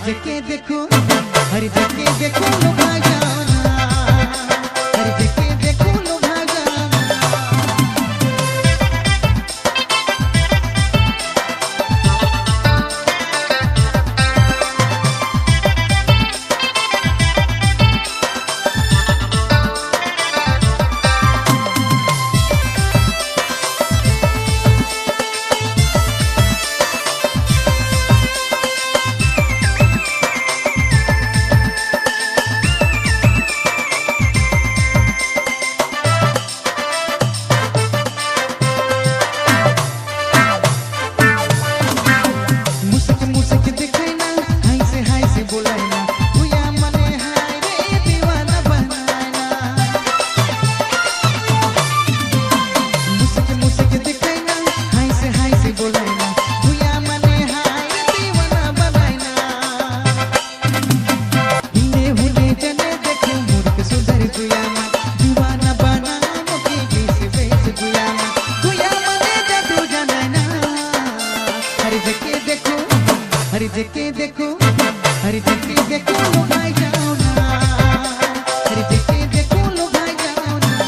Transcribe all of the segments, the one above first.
जगह देखो, हर जगह देखो लुभा जाओ ना, हर जगह देखो लुभा जाओ ना। हर जगह देखो, हर जगह देखो लुभाई जाओ ना, हर जगह देखो लुभाई जाओ ना।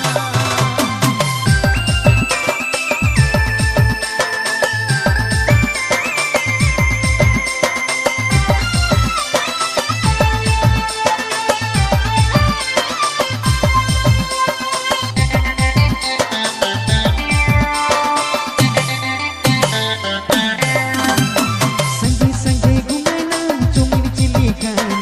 संगे संगे घुमाना चुमिर चिली खाना